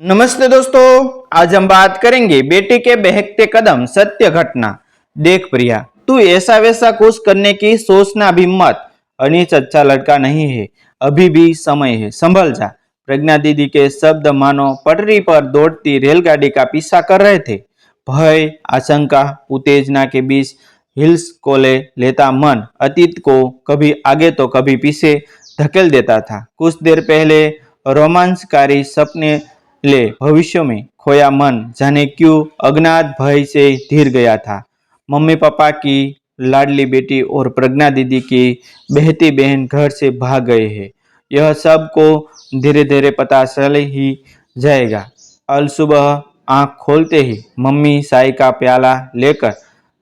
नमस्ते दोस्तों। आज हम बात करेंगे बेटी के बहकते कदम, सत्य घटना। देख प्रिया, तू ऐसा वैसा कुछ करने की सोचना भी मत। अनीस अच्छा लड़का नहीं है, अभी भी समय है, संभल जा। प्रज्ञा दीदी के शब्द मानो पटरी पर दौड़ती रेलगाड़ी का पीछा कर रहे थे। भय, आशंका, उत्तेजना के बीच हिल्स को लेता मन अतीत को कभी आगे तो कभी पीछे धकेल देता था। कुछ देर पहले रोमांचकारी सपने ले भविष्य में खोया मन जाने क्यों अज्ञात भय से धीर गया था। मम्मी पापा की लाडली बेटी और प्रज्ञा दीदी की बहती बहन घर से भाग गए हैं। यह सब को धीरे धीरे पता चल ही जाएगा। अल सुबह आंख खोलते ही मम्मी चाय का प्याला लेकर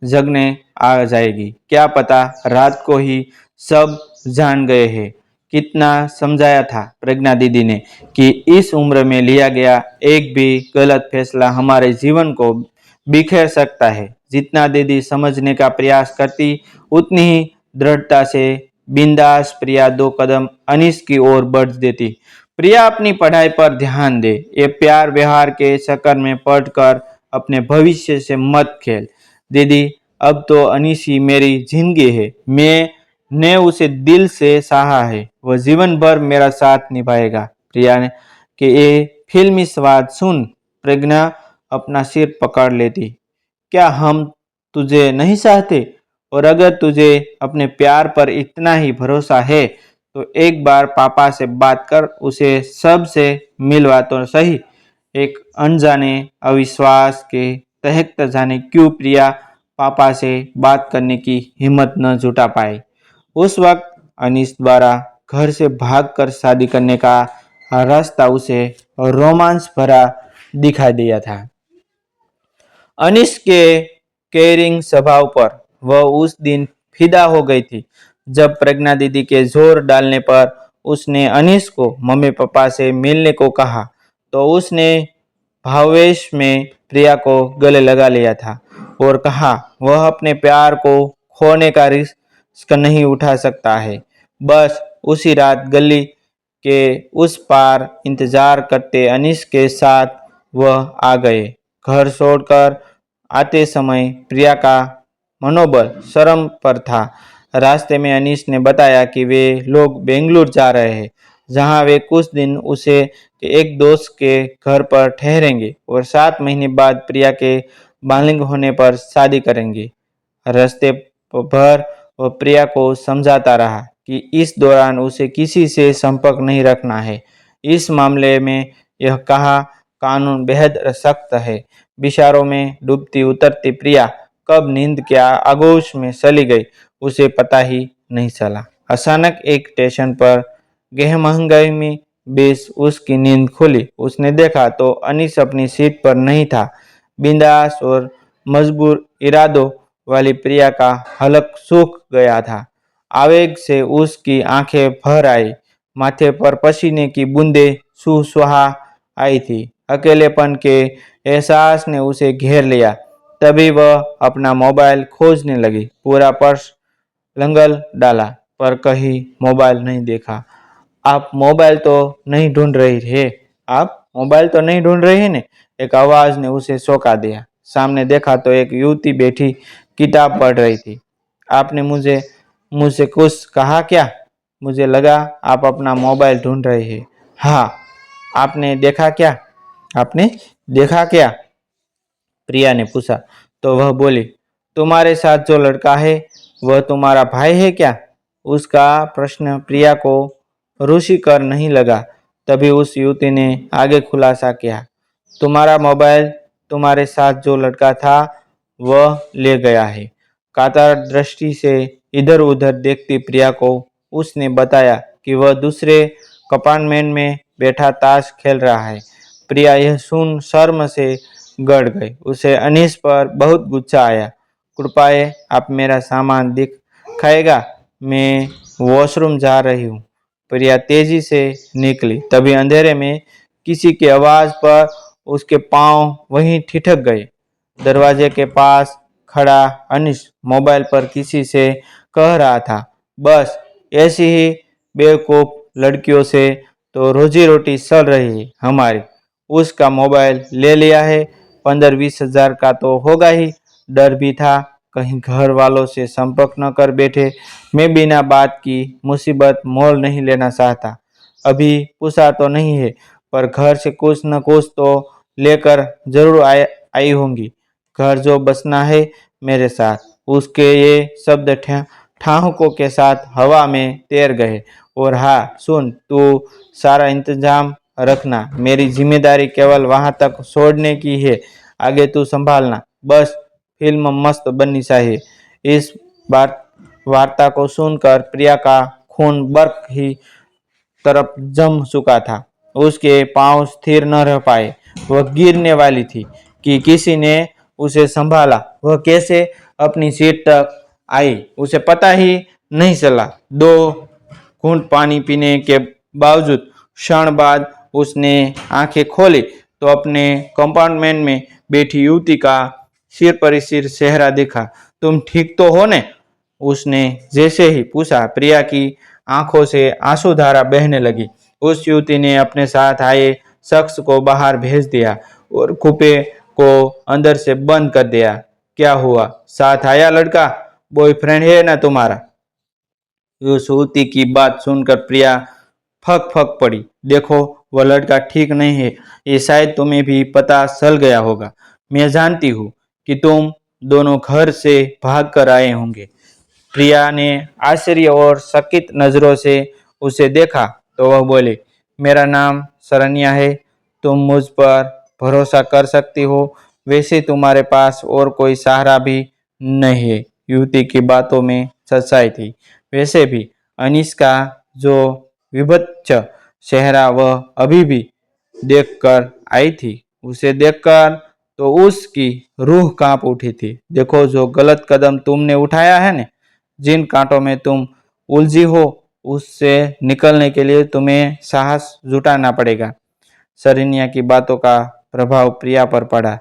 जगने आ जाएगी। क्या पता रात को ही सब जान गए हैं। कितना समझाया था प्रज्ञा दीदी ने कि इस उम्र में लिया गया एक भी गलत फैसला हमारे जीवन को बिखेर सकता है। जितना दीदी समझने का प्रयास करती उतनी ही दृढ़ता से बिंदास प्रिया दो कदम अनीस की ओर बढ़ देती। प्रिया अपनी पढ़ाई पर ध्यान दे, ये प्यार व्यवहार के चक्कर में पढ़कर अपने भविष्य से मत खेल। दीदी, अब तो अनीस ही मेरी जिंदगी है, मैं ने उसे दिल से सहा है, वह जीवन भर मेरा साथ निभाएगा। प्रिया ने कि ये फिल्मी स्वाद सुन प्रज्ञा अपना सिर पकड़ लेती। क्या हम तुझे नहीं चाहते? और अगर तुझे अपने प्यार पर इतना ही भरोसा है तो एक बार पापा से बात कर उसे सबसे मिलवा तो सही। एक अनजाने अविश्वास के तहत जाने क्यों प्रिया पापा से बात करने की हिम्मत न जुटा पाई। उस वक्त अनीस द्वारा घर से भागकर शादी करने का रास्ता उसे रोमांच भरा दिखाई दिया था। अनीस के केयरिंग स्वभाव पर वह उस दिन फिदा हो गई थी। जब प्रज्ञा दीदी के जोर डालने पर उसने अनीस को मम्मी पापा से मिलने को कहा तो उसने भावेश में प्रिया को गले लगा लिया था और कहा वह अपने प्यार को खोने का रिस्क नहीं उठा सकता है। बस उसी रात गली के उस पार इंतजार करते अनीस के साथ वह आ गए। घर छोड़कर आते समय प्रिया का मनोबल शर्म पर था। रास्ते में अनीस ने बताया कि वे लोग बेंगलुरु जा रहे हैं, जहां वे कुछ दिन उसे एक दोस्त के घर पर ठहरेंगे और 7 महीने बाद प्रिया के बालिग होने पर शादी करेंगे। रास्ते भर वह प्रिया को समझाता रहा कि इस दौरान उसे किसी से संपर्क नहीं रखना है। इस मामले में यह कहा कानून बेहद सख्त है। विचारों में डूबती उतरती प्रिया कब नींद के आगोश में चली गई उसे पता ही नहीं चला। अचानक एक स्टेशन पर गहमहंगाई में बेस उसकी नींद खुली। उसने देखा तो अनीस अपनी सीट पर नहीं था। बिंदास और मजबूर इरादों वाली प्रिया का हलक सूख गया था। आवेग से उसकी आंखें भर आई, माथे पर पसीने की बूंदें सुसुहा आई थी। अकेलेपन के एहसास ने उसे घेर लिया। तभी वह अपना मोबाइल खोजने लगी। पूरा पर्स लंगल डाला पर कहीं मोबाइल नहीं देखा। आप मोबाइल तो नहीं ढूंढ रही है? आप मोबाइल तो नहीं ढूंढ रही है ने? एक आवाज ने उसे चौंका दिया। सामने देखा तो एक युवती बैठी किताब पढ़ रही थी। आपने मुझे मुझसे कुछ कहा क्या? मुझे लगा आप अपना मोबाइल ढूंढ रहे हैं। हाँ, आपने देखा क्या? आपने देखा क्या? प्रिया ने पूछा तो वह बोली, तुम्हारे साथ जो लड़का है वह तुम्हारा भाई है क्या? उसका प्रश्न प्रिया को रुचिकर नहीं लगा। तभी उस युवती ने आगे खुलासा किया, तुम्हारा मोबाइल तुम्हारे साथ जो लड़का था वह ले गया है। कातर दृष्टि से इधर उधर देखती प्रिया को उसने बताया कि वह दूसरे कंपार्टमेंट में बैठा ताश खेल रहा है। प्रिया यह सुन शर्म से गड़ गई। उसे अनीस पर बहुत गुस्सा आया। कृपया आप मेरा सामान दिखाएगा, मैं वॉशरूम जा रही हूँ। प्रिया तेजी से निकली। तभी अंधेरे में किसी की आवाज पर उसके पांव वहीं ठिठक गए। दरवाजे के पास खड़ा अनीस मोबाइल पर किसी से कह रहा था, बस ऐसी ही बेवकूफ लड़कियों से तो रोजी रोटी चल रही है हमारी। उसका मोबाइल ले लिया है, 15-20 हजार का तो होगा ही। डर भी था कहीं घर वालों से संपर्क न कर बैठे। मैं बिना बात की मुसीबत मोल नहीं लेना चाहता। अभी पूछा तो नहीं है, पर घर से कुछ न कुछ तो लेकर जरूर आई होंगी। घर जो बसना है मेरे साथ। उसके ये शब्द ठाहुकों के साथ हवा में तैर गए। और हाँ सुन, तू सारा इंतजाम रखना, मेरी जिम्मेदारी केवल वहां तक छोड़ने की है, आगे तू संभालना। बस फिल्म मस्त बननी चाहिए। इस बार वार्ता को सुनकर प्रिया का खून बर्फ ही तरफ जम चुका था। उसके पांव स्थिर न रह पाए। वह गिरने वाली थी कि किसी ने उसे संभाला। वह कैसे अपनी सीट तक आई उसे पता ही नहीं चला। 2 घूंट पानी पीने के बावजूद क्षण बाद उसने आंखें खोली तो अपने कंपार्टमेंट में बैठी युवती का सिर पर सिर चेहरा देखा। तुम ठीक तो हो ने? उसने जैसे ही पूछा, प्रिया की आंखों से आंसुधारा बहने लगी। उस युवती ने अपने साथ आए शख्स को बाहर भेज दिया और कुपे को अंदर से बंद कर दिया। क्या हुआ? साथ आया लड़का? बॉयफ्रेंड है ना तुम्हारा? उस युवती की बात सुनकर प्रिया फक फक पड़ी। देखो, वह लड़का ठीक नहीं है, ये शायद तुम्हें भी पता चल गया होगा। मैं जानती हूँ कि तुम दोनों घर से भाग कर आए होंगे। प्रिया ने आश्चर्य और चकित नजरों से उसे देखा तो वह बोली, मेरा नाम शरण्या है। तुम मुझ पर भरोसा कर सकती हो। वैसे तुम्हारे पास और कोई सहारा भी नहीं है। युवती की बातों में सच्चाई थी। वैसे भी अनीस का जो विभत्स चेहरा वह अभी भी देखकर आई थी, उसे देखकर तो उसकी रूह कांप उठी थी। देखो, जो गलत कदम तुमने उठाया है ना, जिन कांटों में तुम उलझी हो, उससे निकलने के लिए तुम्हें साहस जुटाना पड़ेगा। शरण्या की बातों का प्रभाव प्रिया पर पड़ा।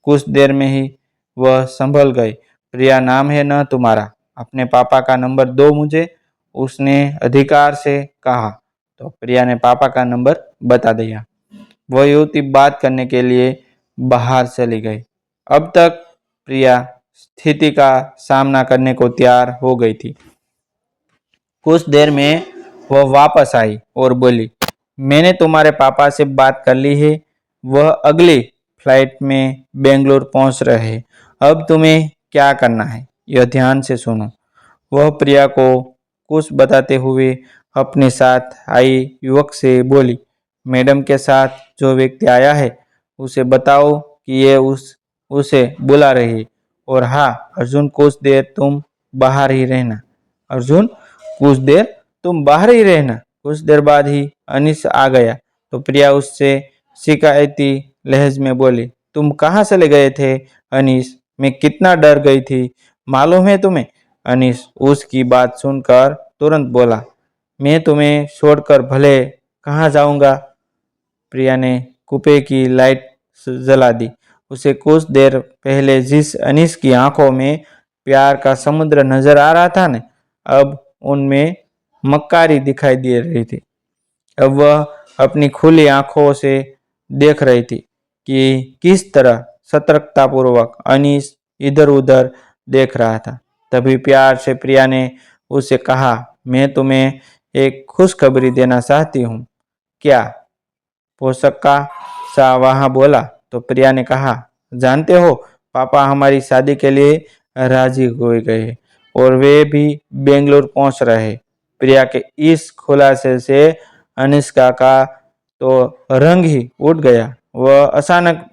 कुछ देर में ही वह संभल गई। प्रिया नाम है न तुम्हारा? अपने पापा का नंबर दो मुझे, उसने अधिकार से कहा। तो प्रिया ने पापा का नंबर बता दिया। वह युवती बात करने के लिए बाहर चली गई। अब तक प्रिया स्थिति का सामना करने को तैयार हो गई थी। कुछ देर में वह वापस आई और बोली, मैंने तुम्हारे पापा से बात कर ली है। वह अगली फ्लाइट में बेंगलुरु पहुंच रहे हैं। अब तुम्हें क्या करना है, यह ध्यान से सुनो। वह प्रिया को कुछ बताते हुए अपने साथ आई युवक से बोली, मैडम के साथ जो व्यक्ति आया है उसे बताओ कि ये उसे बुला रही है। और हाँ अर्जुन, कुछ देर तुम बाहर ही रहना। अर्जुन, कुछ देर तुम बाहर ही रहना। कुछ देर बाद ही अनीस आ गया तो प्रिया उससे शिकायती लहज में बोली, तुम कहाँ चले गए थे अनीस? मैं कितना डर गई थी, मालूम है तुम्हें? अनीस उसकी बात सुनकर तुरंत बोला, मैं तुम्हें छोड़कर भले कहाँ जाऊंगा। प्रिया ने कुपे की लाइट जला दी। उसे कुछ देर पहले जिस अनीस की आंखों में प्यार का समुद्र नजर आ रहा था न, अब उनमें मक्कारी दिखाई दे रही थी। अब वह अपनी खुली आंखों से देख रही थी कि किस तरह सतर्कतापूर्वक अनीस इधर उधर देख रहा था। तभी प्यार से प्रिया ने उसे कहा, मैं तुम्हें एक खुशखबरी देना चाहती हूँ। क्या? पोषक का सा वहां बोला तो प्रिया ने कहा, जानते हो पापा हमारी शादी के लिए राजी हो गए और वे भी बेंगलुरु पहुंच रहे। प्रिया के इस खुलासे से अनुष्का का तो रंग ही उठ गया। वह अचानक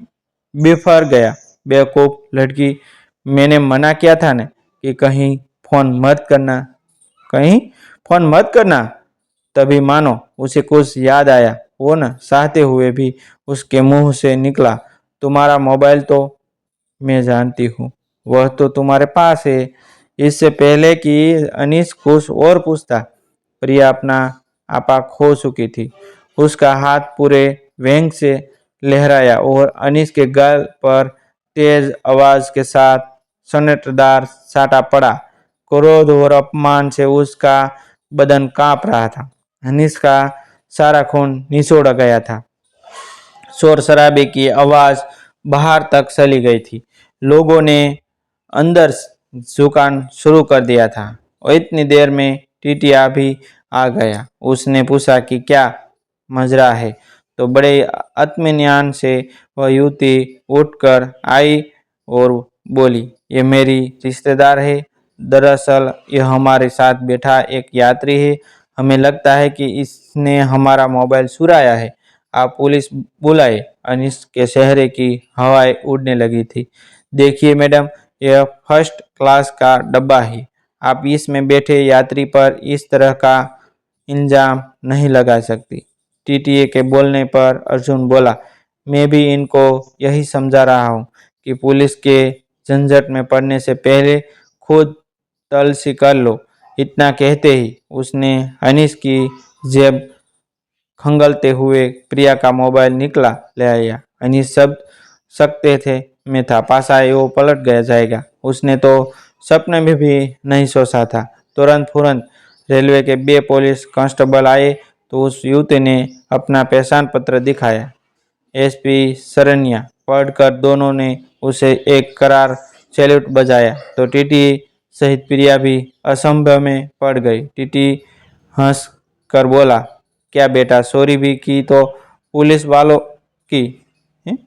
बिफर गया। बेवकूफ लड़की, मैंने मना किया था ना कि कहीं फोन मत करना। तभी मानो उसे कुछ याद आया। वो न चाहते हुए भी उसके मुंह से निकला, तुम्हारा मोबाइल तो मैं जानती हूँ, वह तो तुम्हारे पास है। इससे पहले कि अनीस कुछ और पूछता, प्रिया अपना आपा खो चुकी थी। उसका हाथ पूरे व्यंग से लहराया और अनीस के गाल पर तेज आवाज के साथ सन्नाटेदार साटा पड़ा। क्रोध और अपमान से उसका बदन कांप रहा था। अनीस का सारा खून निचोड़ गया था। शोर शराबे की आवाज बाहर तक चली गई थी। लोगों ने अंदर दुकान शुरू कर दिया था और इतनी देर में टीटिया भी आ गया। उसने पूछा कि क्या मजरा है, तो बड़े आत्मज्ञान से वह युवती उठकर आई और बोली, ये मेरी रिश्तेदार है। दरअसल यह हमारे साथ बैठा एक यात्री है। हमें लगता है कि इसने हमारा मोबाइल चुराया है। आप पुलिस बुलाए। अनिस के चेहरे की हवाएं उड़ने लगी थी। देखिए मैडम, यह फर्स्ट क्लास का डब्बा है। आप इसमें बैठे यात्री पर इस तरह का इल्जाम नहीं लगा सकती। टीटीए के बोलने पर अर्जुन बोला, मैं भी इनको यही समझा रहा हूँ कि पुलिस के झंझट में पड़ने से पहले खुद तलसी कर लो। इतना कहते ही उसने अनीस की जेब खंगलते हुए प्रिया का मोबाइल निकला ले आया। अनीस सब सकते थे में था, पास आए वो पलट गया जाएगा। उसने तो सपने में भी नहीं सोचा था। तुरंत फुरंत रेलवे के 2 पुलिस कांस्टेबल आए तो उस युवती ने अपना पहचान पत्र दिखाया। एसपी शरण्या पढ़कर दोनों ने उसे एक करार सैल्यूट बजाया तो टीटी सहित प्रिया भी असंभव में पड़ गई। टीटी हंस कर बोला, क्या बेटा चोरी भी की तो पुलिस वालों की?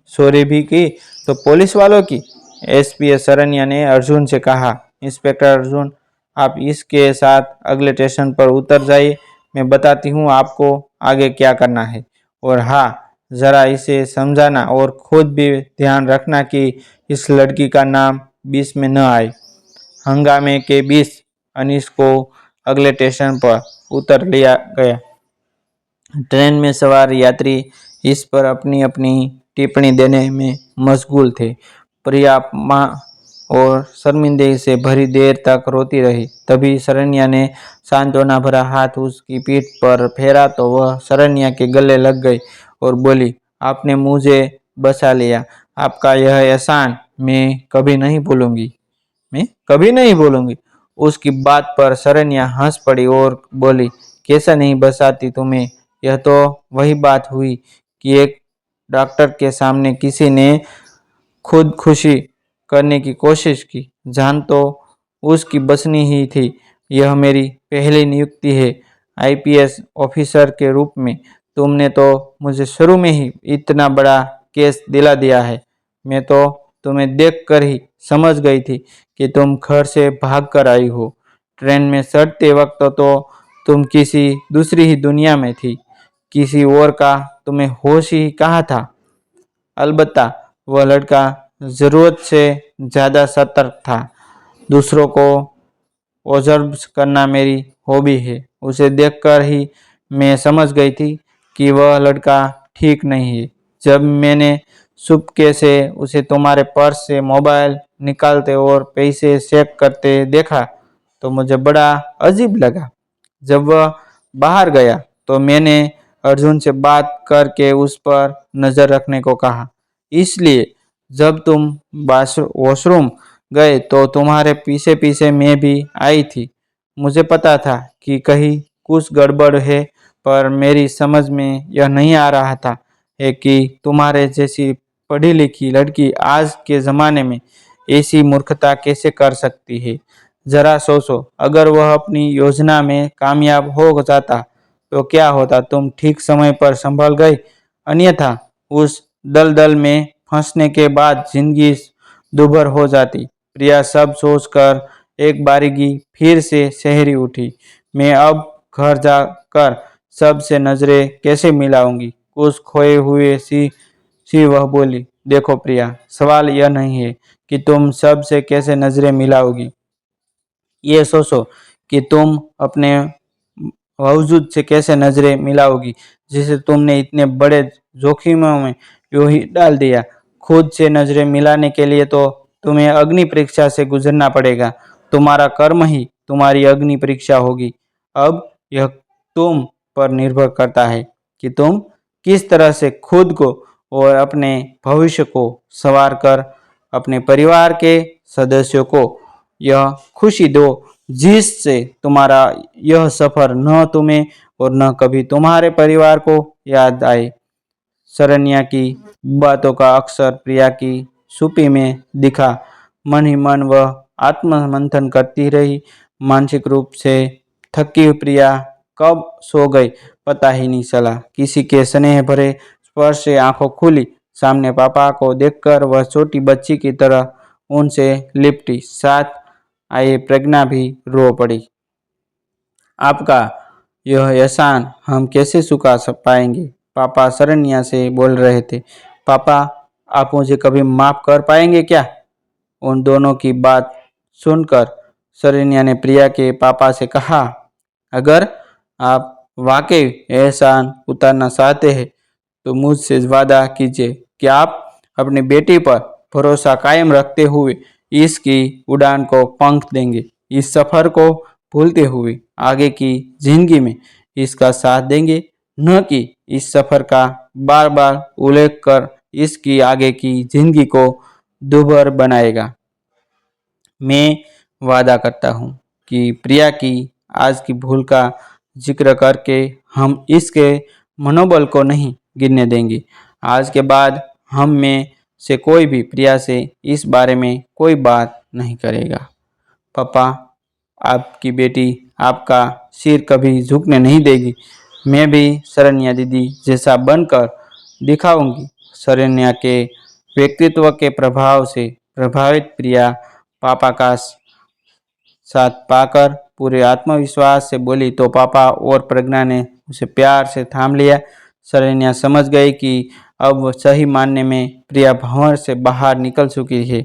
चोरी भी की तो पुलिस वालों की? एसपी शरण्या ने अर्जुन से कहा, इंस्पेक्टर अर्जुन, आप इसके साथ अगले स्टेशन पर उतर जाइए। मैं बताती हूँ आपको आगे क्या करना है। और हाँ, जरा इसे समझाना और खुद भी ध्यान रखना कि इस लड़की का नाम बीच में न आए। हंगामे के बीच अनीस को अगले स्टेशन पर उतर लिया गया। ट्रेन में सवार यात्री इस पर अपनी अपनी टिप्पणी देने में मशगूल थे। प्रिया माँ और शर्मिंदगी से भरी देर तक रोती रही। तभी शरण्या ने सांत्वना भरा हाथ उसकी पीठ पर फेरा तो वह शरण्या के गले लग गई और बोली, आपने मुझे बचा लिया। आपका यह एहसान मैं कभी नहीं भूलूंगी। मैं कभी नहीं बोलूंगी। उसकी बात पर शरण्या हंस पड़ी और बोली, कैसा नहीं बसाती तुम्हें? यह तो वही बात हुई कि एक डॉक्टर के सामने किसी ने खुद खुशी करने की कोशिश की। जान तो उसकी बचनी ही थी। यह मेरी पहली नियुक्ति है आईपीएस ऑफिसर के रूप में। तुमने तो मुझे शुरू में ही इतना बड़ा केस दिला दिया है। मैं तो तुम्हें देखकर ही समझ गई थी कि तुम घर से भाग कर आई हो। ट्रेन में चढ़ते वक्त तो तुम किसी दूसरी ही दुनिया में थी। किसी और का तुम्हें होश ही कहाँ था। अलबत्ता वह लड़का जरूरत से ज्यादा सतर्क था। दूसरों को ऑब्जर्व करना मेरी हॉबी है। उसे देखकर ही मैं समझ गई थी कि वह लड़का ठीक नहीं है। जब मैंने चुपके से उसे तुम्हारे पर्स से मोबाइल निकालते और पैसे चेक करते देखा तो मुझे बड़ा अजीब लगा। जब वह बाहर गया तो मैंने अर्जुन से बात करके उस पर नजर रखने को कहा। इसलिए जब तुम वॉशरूम गए तो तुम्हारे पीछे पीछे मैं भी आई थी। मुझे पता था कि कहीं कुछ गड़बड़ है, पर मेरी समझ में यह नहीं आ रहा था है कि तुम्हारे जैसी पढ़ी लिखी लड़की आज के ज़माने में ऐसी मूर्खता कैसे कर सकती है। जरा सोचो, अगर वह अपनी योजना में कामयाब हो जाता तो क्या होता। तुम ठीक समय पर संभल गई, अन्यथा उस दलदल में फंसने के बाद जिंदगी दुभर हो जाती। प्रिया सब सोचकर एक बारीगी फिर से शहरी उठी। मैं अब घर जाकर सबसे नजरें कैसे मिलाऊंगी? कुछ खोए हुए सी वह बोली, देखो प्रिया, सवाल यह नहीं है कि तुम सबसे कैसे नजरें मिलाओगी। ये सोचो कि तुम अपने वजूद से कैसे नजरें मिलाओगी जिसे तुमने इतने बड़े जोखिमों में यूं ही डाल दिया। खुद से नजरें मिलाने के लिए तो तुम्हें अग्नि परीक्षा से गुजरना पड़ेगा। तुम्हारा कर्म ही तुम्हारी अग्नि परीक्षा होगी। अब यह तुम पर निर्भर करता है कि तुम किस तरह से खुद को और अपने भविष्य को संवार कर अपने परिवार के सदस्यों को यह खुशी दो जिससे तुम्हारा यह सफर न तुम्हें और न कभी तुम्हारे परिवार को याद आए। शरण्या की बातों का अक्सर प्रिया की सूपी में दिखा। मन ही मन वह आत्ममंथन करती रही। मानसिक रूप से थकी हुई प्रिया कब सो गई पता ही नहीं चला। किसी के स्नेह भरे स्पर्श से आंखों खुली। सामने पापा को देखकर वह छोटी बच्ची की तरह उनसे लिपटी। साथ आए प्रज्ञा भी रो पड़ी। आपका यह एहसान हम कैसे चुका पाएंगे? पापा शरण्या से बोल रहे थे। पापा, आप मुझे कभी माफ कर पाएंगे क्या? उन दोनों की बात सुनकर शरण्या ने प्रिया के पापा से कहा, अगर आप वाकई एहसान उतारना चाहते हैं तो मुझसे वादा कीजिए कि आप अपनी बेटी पर भरोसा कायम रखते हुए इसकी उड़ान को पंख देंगे। इस सफर को भूलते हुए आगे की जिंदगी में इसका साथ देंगे, न कि इस सफर का बार बार उल्लेख कर इसकी आगे की जिंदगी को दुभर बनाएगा। मैं वादा करता हूँ कि प्रिया की आज की भूल का जिक्र करके हम इसके मनोबल को नहीं गिरने देंगे। आज के बाद हम में से कोई भी प्रिया से इस बारे में कोई बात नहीं करेगा। पापा, आपकी बेटी आपका सिर कभी झुकने नहीं देगी। मैं भी शरण्या दीदी जैसा बनकर दिखाऊंगी। शरण्या के व्यक्तित्व के प्रभाव से प्रभावित प्रिया पापा का साथ पाकर पूरे आत्मविश्वास से बोली तो पापा और प्रज्ञा ने उसे प्यार से थाम लिया। शरण्या समझ गई कि अब वो सही मानने में प्रिया भंवर से बाहर निकल चुकी है।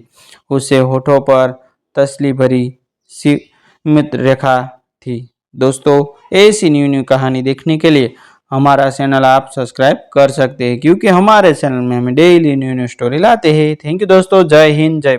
उसे होठों पर तसल्ली भरी सीमित रेखा थी। दोस्तों, ऐसी न्यू कहानी देखने के लिए हमारा चैनल आप सब्सक्राइब कर सकते हैं, क्योंकि हमारे चैनल में हम डेली न्यू स्टोरी लाते हैं। थैंक यू दोस्तों। जय हिंद, जय